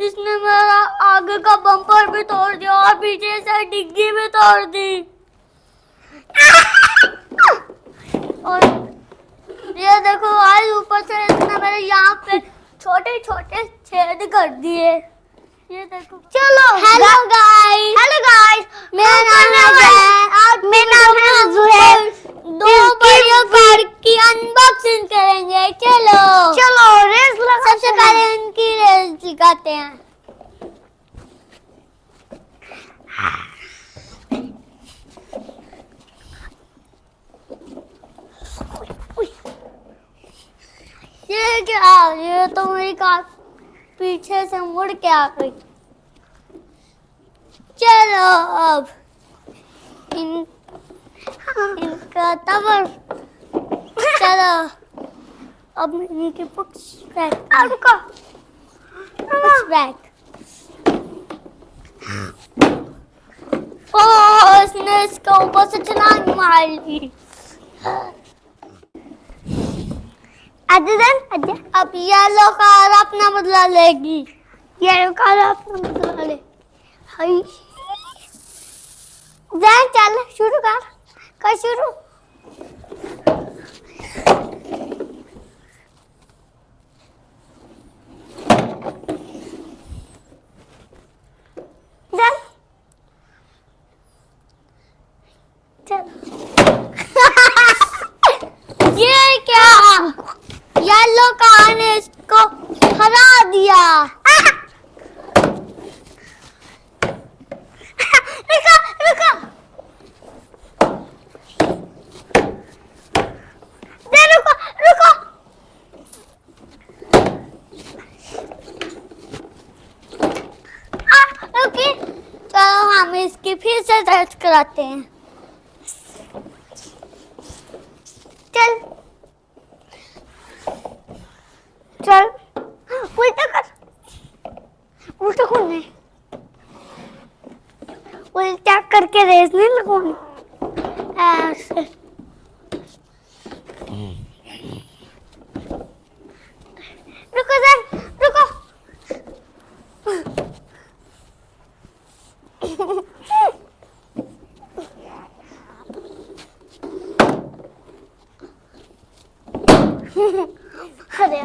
इसने मेरा आगे का बम्पर भी तोड़ दिया और पीछे से डिग्गी भी तोड़ दी। और ये देखो आज ऊपर से इसने मेरे यहाँ पे छोटे छोटे छेद कर दिए। ये देखो। चलो हेलो गाइस मेरा नाम है ज़ुहैर। दो बढ़िया कार की अनबॉक्सिंग करेंगे। चलो रेस लगा। सबसे पहले इनकी रेस दिखाते हैं। ये क्या? ये तो मेरी कार पीछे से मुड़ के आ गई। चलो अब इनका तबर। चलो अब इनके पुक्स बैक। ओह इसने इसका ऊपर से छलांग मार ली। अब येलो कार अपना बदला लेगी। येलो कार अपना बदला ले। हाय चल शुरू कर शुरू। चल ये क्या? येलो कार ने इसको हरा दिया। चलो हम इसकी फिर से टेस्ट कराते हैं। चल उल्टा कर। उल्टा करने उल्टा करके रेस नहीं लगानी ऐसे। रुको रुको। अरे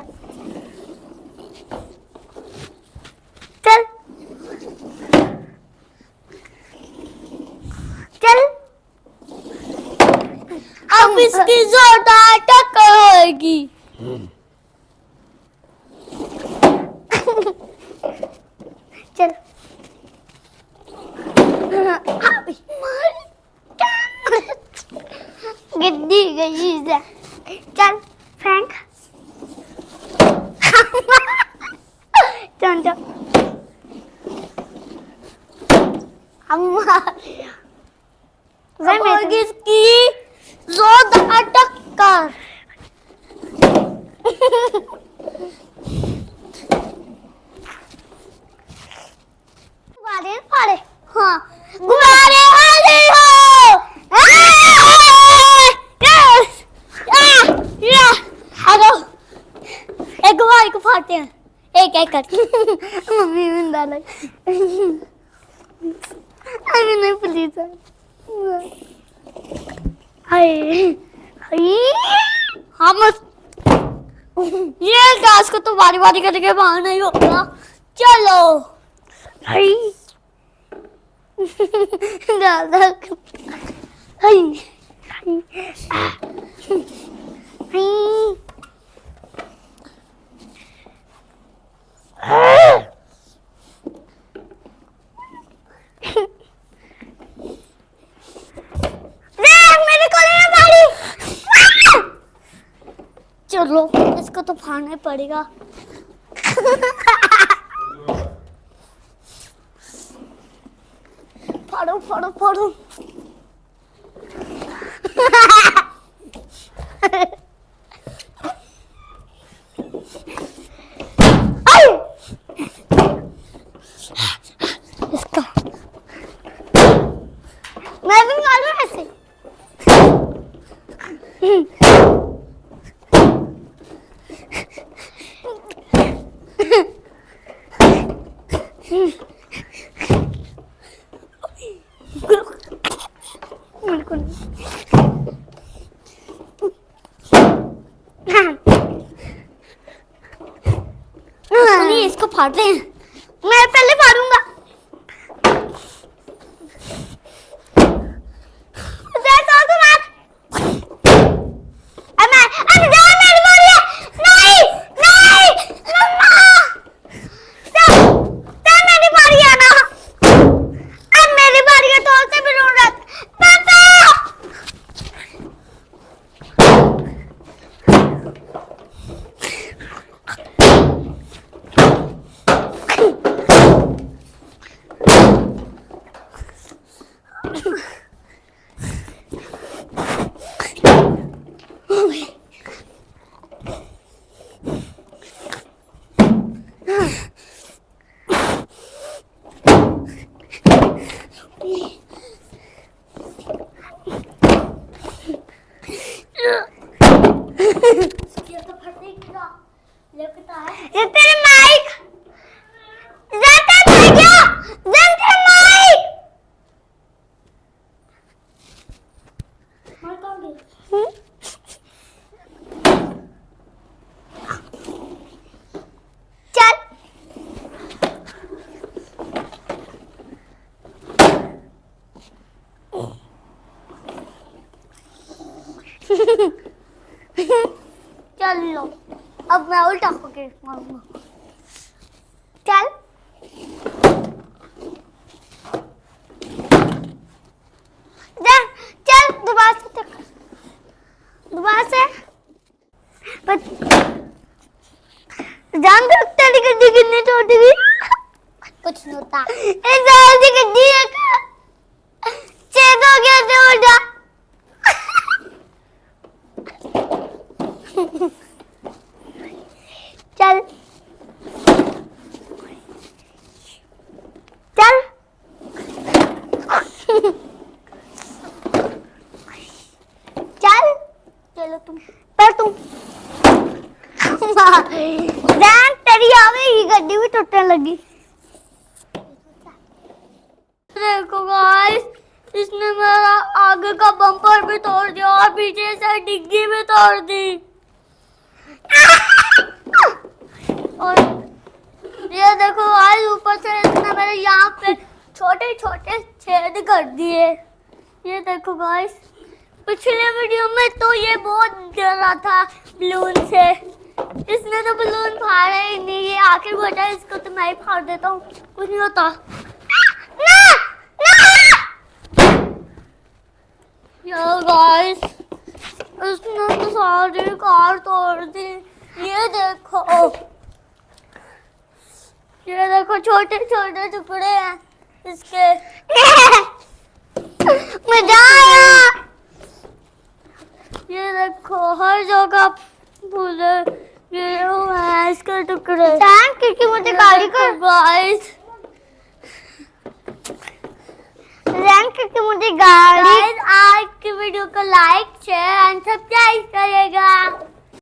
चल अब इसकी जोरदार टक्कर होगी। चल गिद्दी गई। चल फ्रैंक। चल इसकी जोरदार टक्कर। गुब्बारे हाँ गुब्बारे वाले हो। एक गुब्बारे को फाड़ते हैं एक एक करके। मम्मी में डाला। अभी नहीं प्लीज। हम ये गैस को तो बारी बारी करके बाहर नहीं होगा। चलो ज्यादा चलो इसको तो फाड़ना पड़ेगा। फाड़ो फाड़ो फाड़ो। इसका मैं भी मारूं ऐसे। इसको फाड़ते हैं। मैं पहले फाड़ूंगा। ये तेरे माइक जाता है क्या? जंतर माइक मार कौन गई? चल चल लो, अब मैं उल्टा होके मारूंगा। चल चल दोबारा से दोबारा से जान सकते गड्डी कितनी छोटी थी। कुछ नहीं होता, ऐसी गड्डी है छेद हो गया छोटा। चल चल चल चलो तुम पर तुम जान तेरी आवेगी गड्डी भी टूटने लगी। देखो गाइस, इसने मेरा आगे का बम्पर भी तोड़ दिया और पीछे से डिग्गी भी तोड़ दी। और ये देखो आज ऊपर से इसने मेरे यहाँ पे छोटे छोटे छेद कर दिए। ये देखो गाइस, पिछले वीडियो में तो ये बहुत डरा था बलून से, इसने तो बलून फाड़ा ही नहीं। ये आखिर बचा, इसको तो मैं ही फाड़ देता हूँ, कुछ नहीं होता। यार गाइस, इसने तो सारी कार तोड़ दी। ये देखो छोटे छोटे टुकड़े हैं इसके। मजा आया। ये देखो हर जगह पूरे गिरे हुए हैं इसके टुकड़े। क्योंकि मुझे गाड़ी को गाइस क्योंकि मुझे गाड़ी। आज की वीडियो को लाइक शेयर एंड सब्सक्राइब करेगा।